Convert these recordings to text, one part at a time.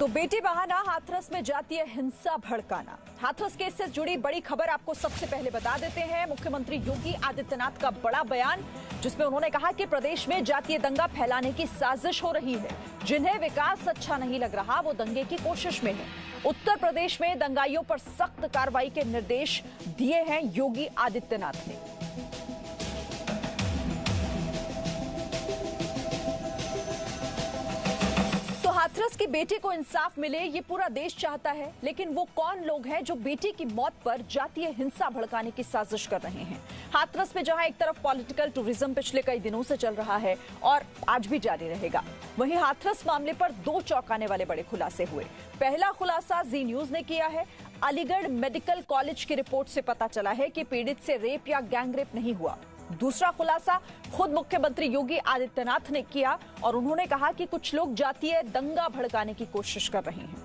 तो बेटी बहाना हाथरस में जातीय हिंसा भड़काना। हाथरस केस से जुड़ी बड़ी खबर आपको सबसे पहले बता देते हैं। मुख्यमंत्री योगी आदित्यनाथ का बड़ा बयान, जिसमें उन्होंने कहा कि प्रदेश में जातीय दंगा फैलाने की साजिश हो रही है। जिन्हें विकास अच्छा नहीं लग रहा वो दंगे की कोशिश में है। उत्तर प्रदेश में दंगाइयों पर सख्त कार्रवाई के निर्देश दिए हैं योगी आदित्यनाथ ने। हाथरस की बेटी को इंसाफ मिले ये पूरा देश चाहता है, लेकिन वो कौन लोग हैं जो बेटी की मौत पर जातीय हिंसा भड़काने की साजिश कर रहे हैं। हाथरस में जहां एक तरफ पॉलिटिकल टूरिज्म पिछले कई दिनों से चल रहा है और आज भी जारी रहेगा, वहीं हाथरस मामले पर दो चौंकाने वाले बड़े खुलासे हुए। पहला खुलासा जी न्यूज ने किया है। अलीगढ़ मेडिकल कॉलेज की रिपोर्ट से पता चला है कि पीड़ित से रेप या गैंगरेप नहीं हुआ। दूसरा खुलासा खुद मुख्यमंत्री योगी आदित्यनाथ ने किया और उन्होंने कहा कि कुछ लोग जातीय दंगा भड़काने की कोशिश कर रहे हैं।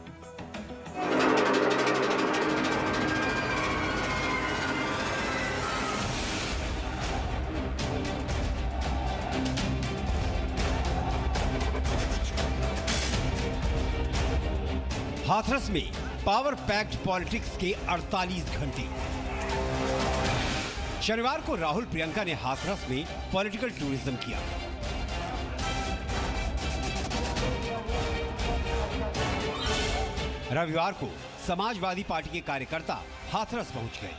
हाथरस में पावर पैक्ड पॉलिटिक्स के 48 घंटे। शनिवार को राहुल प्रियंका ने हाथरस में पॉलिटिकल टूरिज्म किया। रविवार को समाजवादी पार्टी के कार्यकर्ता हाथरस पहुंच गए।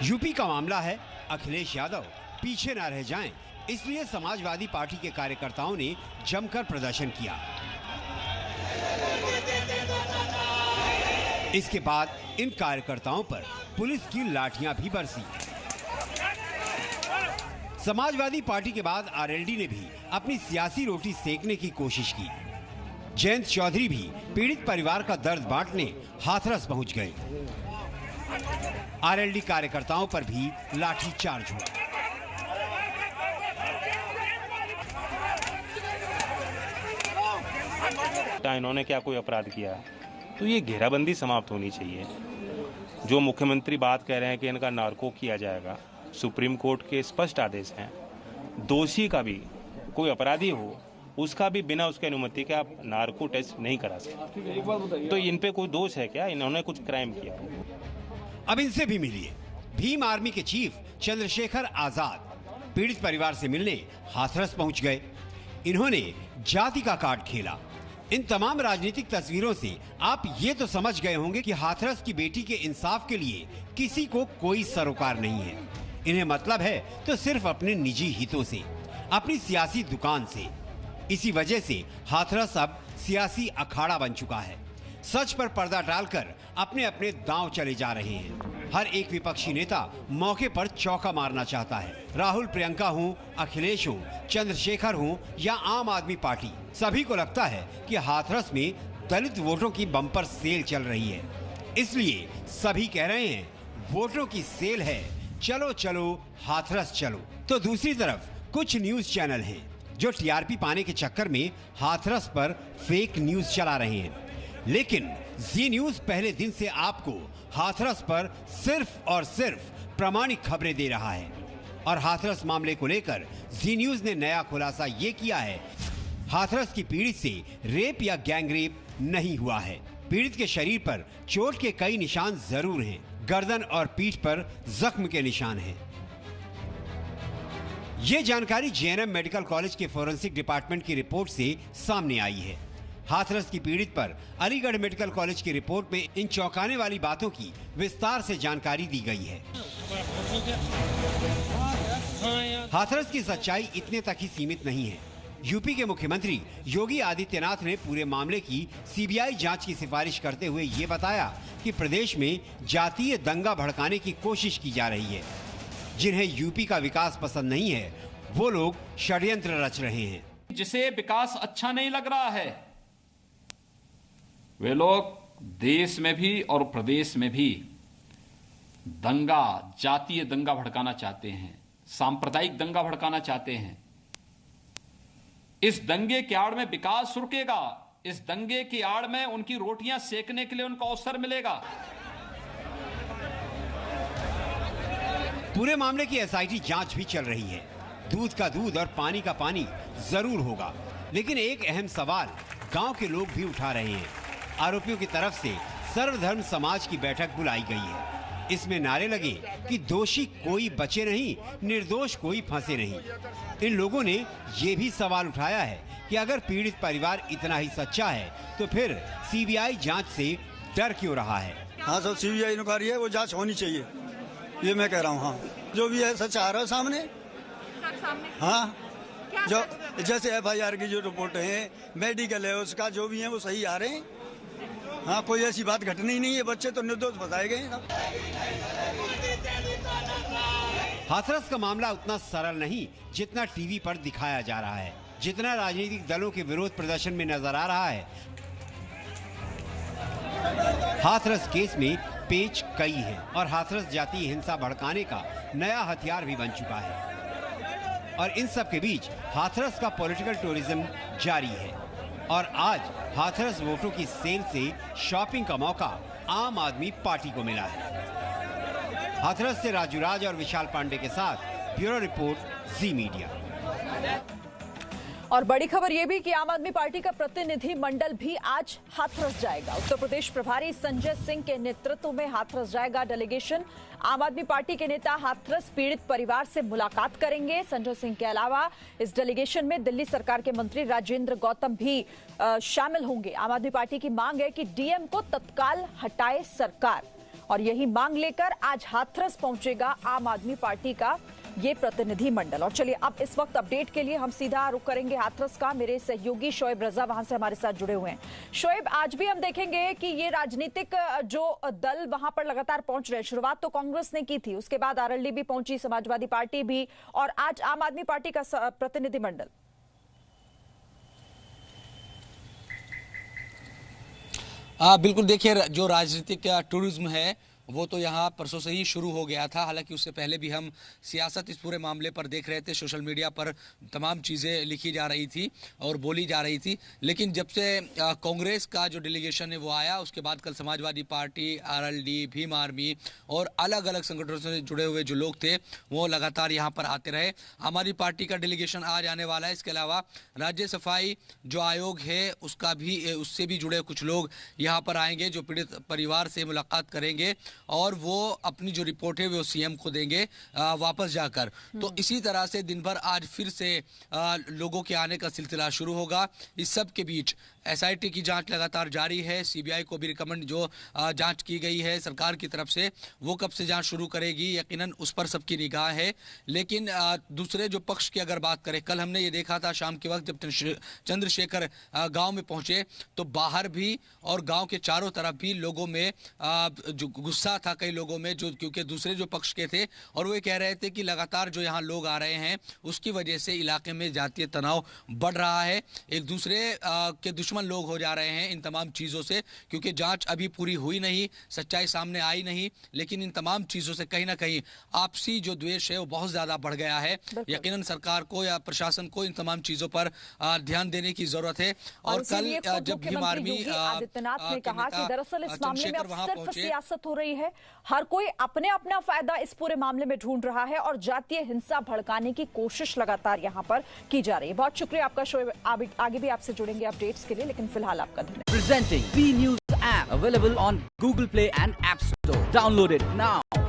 यूपी का मामला है, अखिलेश यादव पीछे न रह जाएं, इसलिए समाजवादी पार्टी के कार्यकर्ताओं ने जमकर प्रदर्शन किया। इसके बाद इन कार्यकर्ताओं पर पुलिस की लाठियां भी बरसी। समाजवादी पार्टी के बाद आरएलडी ने भी अपनी सियासी रोटी सेकने की कोशिश की। जयंत चौधरी भी पीड़ित परिवार का दर्द बांटने हाथरस पहुंच गए। आरएलडी कार्यकर्ताओं पर भी लाठीचार्ज हुआ। इन्होंने क्या कोई अपराध किया, तो ये घेराबंदी समाप्त होनी चाहिए। जो मुख्यमंत्री बात कह रहे हैं कि इनका नार्को किया जाएगा, सुप्रीम कोर्ट के स्पष्ट आदेश हैं। दोषी का भी, कोई अपराधी हो, उसका भी बिना उसकी अनुमति के आप नार्को टेस्ट नहीं करा सकते। तो इन पे कोई दोष है क्या? इन्होंने कुछ क्राइम किया। अब इनसे भी मिलिए। भीम आर्मी के चीफ चंद्रशेखर आजाद पीड़ित परिवार से मिलने हाथरस पहुंच गए। इन्होंने जाति का कार्ड खेला। इन तमाम राजनीतिक तस्वीरों से आप ये तो समझ गए होंगे कि हाथरस की बेटी के इंसाफ के लिए किसी को कोई सरोकार नहीं है। इन्हें मतलब है तो सिर्फ अपने निजी हितों से, अपनी सियासी दुकान से। इसी वजह से हाथरस अब सियासी अखाड़ा बन चुका है। सच पर पर्दा डालकर अपने अपने दांव चले जा रहे हैं। हर एक विपक्षी नेता मौके पर चौका मारना चाहता है। राहुल प्रियंका हो, अखिलेश हो, चंद्रशेखर हो या आम आदमी पार्टी, सभी को लगता है कि हाथरस में दलित वोटों की बम्पर सेल चल रही है। इसलिए सभी कह रहे हैं वोटों की सेल है, चलो चलो हाथरस चलो। तो दूसरी तरफ कुछ न्यूज चैनल हैं जो टीआरपी पाने के चक्कर में हाथरस पर फेक न्यूज चला रहे हैं। लेकिन जी न्यूज पहले दिन से आपको हाथरस पर सिर्फ और सिर्फ प्रामाणिक खबरें दे रहा है। और हाथरस मामले को लेकर जी न्यूज ने नया खुलासा ये किया है, हाथरस की पीड़ित से रेप या गैंगरेप नहीं हुआ है। पीड़ित के शरीर पर चोट के कई निशान जरूर हैं। गर्दन और पीठ पर जख्म के निशान हैं। ये जानकारी जेएनएम मेडिकल कॉलेज के फोरेंसिक डिपार्टमेंट की रिपोर्ट से सामने आई है। हाथरस की पीड़ित पर अलीगढ़ मेडिकल कॉलेज की रिपोर्ट में इन चौंकाने वाली बातों की विस्तार से जानकारी दी गई है। हाथरस की सच्चाई इतने तक ही सीमित नहीं है। यूपी के मुख्यमंत्री योगी आदित्यनाथ ने पूरे मामले की सीबीआई जांच की सिफारिश करते हुए ये बताया कि प्रदेश में जातीय दंगा भड़काने की कोशिश की जा रही है। जिन्हें यूपी का विकास पसंद नहीं है, वो लोग षड्यंत्र रच रहे हैं। जिसे विकास अच्छा नहीं लग रहा है, वे लोग देश में भी और प्रदेश में भी दंगा, जातीय दंगा भड़काना चाहते हैं, सांप्रदायिक दंगा भड़काना चाहते हैं। इस दंगे की आड़ में विकास रुकेगा, इस दंगे की आड़ में उनकी रोटियां सेकने के लिए उनको अवसर मिलेगा। पूरे मामले की एसआईटी जांच भी चल रही है। दूध का दूध और पानी का पानी जरूर होगा, लेकिन एक अहम सवाल गांव के लोग भी उठा रहे हैं। आरोपियों की तरफ से सर्वधर्म समाज की बैठक बुलाई गई है। इसमें नारे लगे कि दोषी कोई बचे नहीं, निर्दोष कोई फंसे नहीं। इन लोगों ने ये भी सवाल उठाया है कि अगर पीड़ित परिवार इतना ही सच्चा है तो फिर सीबीआई जांच से डर क्यों रहा है। हाँ सर, सीबीआई इंक्वायरी है, वो जांच होनी चाहिए, ये मैं कह रहा हूँ। हाँ, जो भी है सच आ रहा है सामने। हाँ, जो जैसे FIR की जो रिपोर्ट है, मेडिकल है, उसका जो भी है वो सही आ रहे हैं। हाँ, कोई ऐसी बात घटनी नहीं है, बच्चे तो निर्दोष बताए गए हैं। हाथरस का मामला उतना सरल नहीं जितना टीवी पर दिखाया जा रहा है, जितना राजनीतिक दलों के विरोध प्रदर्शन में नजर आ रहा है। हाथरस केस में पेच कई है और हाथरस जातीय हिंसा भड़काने का नया हथियार भी बन चुका है। और इन सब के बीच हाथरस का पॉलिटिकल टूरिज्म जारी है और आज हाथरस वोटों की सेल से शॉपिंग का मौका आम आदमी पार्टी को मिला है। हाथरस से राजू राज और विशाल पांडे के साथ ब्यूरो रिपोर्ट, जी मीडिया। और बड़ी खबर यह भी कि आम आदमी पार्टी का प्रतिनिधि मंडल भी आज हाथरस जाएगा। उत्तर प्रदेश प्रभारी संजय सिंह के नेतृत्व में हाथरस जाएगा डेलीगेशन। आम आदमी पार्टी के नेता हाथरस पीड़ित परिवार से मुलाकात करेंगे। संजय सिंह के अलावा इस डेलीगेशन में दिल्ली सरकार के मंत्री राजेंद्र गौतम भी शामिल होंगे। आम आदमी पार्टी की मांग है कि डीएम को तत्काल हटाए सरकार, और यही मांग लेकर आज हाथरस पहुंचेगा आम आदमी पार्टी का ये प्रतिनिधि मंडल। और चलिए अब इस वक्त अपडेट के लिए हम सीधा रुख करेंगे हाथरस का। मेरे सहयोगी शोएब रजा वहां से हमारे साथ जुड़े हुए हैं। शोएब, आज भी हम देखेंगे कि ये राजनीतिक जो दल वहां पर लगातार पहुंच रहे हैं। शुरुआत तो कांग्रेस ने की थी, उसके बाद आरएलडी भी पहुंची, समाजवादी पार्टी भी, और आज आम आदमी पार्टी का प्रतिनिधि मंडल। बिल्कुल, देखिए जो राजनीतिक टूरिज्म है वो तो यहाँ परसों से ही शुरू हो गया था। हालांकि उससे पहले भी हम सियासत इस पूरे मामले पर देख रहे थे। सोशल मीडिया पर तमाम चीज़ें लिखी जा रही थी और बोली जा रही थी। लेकिन जब से कांग्रेस का जो डेलीगेशन है वो आया, उसके बाद कल Samajwadi party, RLD, Bhim army और अलग अलग संगठनों से जुड़े हुए जो लोग थे वो लगातार यहाँ पर आते रहे। आम आदमी पार्टी का डेलीगेशन आज आने वाला है। इसके अलावा राज्य सफाई जो आयोग है उसका भी, उससे भी जुड़े कुछ लोग यहाँ पर आएंगे जो पीड़ित परिवार से मुलाकात करेंगे और वो अपनी जो रिपोर्ट है वो सीएम को देंगे वापस जाकर। तो इसी तरह से दिन भर आज फिर से लोगों के आने का सिलसिला शुरू होगा। इस सब के बीच एसआईटी की जांच लगातार जारी है। सीबीआई को भी रिकमेंड जो जांच की गई है सरकार की तरफ से, वो कब से जांच शुरू करेगी यकीनन उस पर सबकी निगाह है। लेकिन दूसरे जो पक्ष की अगर बात करें, कल हमने ये देखा था शाम के वक्त जब चंद्रशेखर गांव में पहुंचे तो बाहर भी और गांव के चारों तरफ भी लोगों में जो गुस्सा था कई लोगों में, जो क्योंकि दूसरे जो पक्ष के थे और वो कह रहे थे कि लगातार जो यहाँ लोग आ रहे हैं उसकी वजह से इलाके में जातीय तनाव बढ़ रहा है, एक दूसरे के दुश्मन लोग हो जा रहे हैं इन तमाम चीज़ों से, क्योंकि जांच अभी पूरी हुई नहीं, सच्चाई सामने आई नहीं। लेकिन इन तमाम चीज़ों से कहीं ना कहीं आपसी जो द्वेष है वो बहुत ज़्यादा बढ़ गया है। यकीनन सरकार को या प्रशासन को इन तमाम चीज़ों पर ध्यान देने की जरूरत है। और कल जब भीम आर्मी आदित्यनाथ ने कहा कि दरअसल इस मामले में अब सिर्फ सियासत हो रही है, हर कोई अपने अपना फायदा इस पूरे मामले में ढूंढ रहा है और जातीय हिंसा भड़काने की कोशिश लगातार यहाँ पर की जा रही है। बहुत शुक्रिया आपका। शो आगे भी आपसे जुड़ेंगे अपडेट्स के लिए, लेकिन फिलहाल आपका धन्यवाद। Presenting B News app available on Google Play and App Store. Download it now.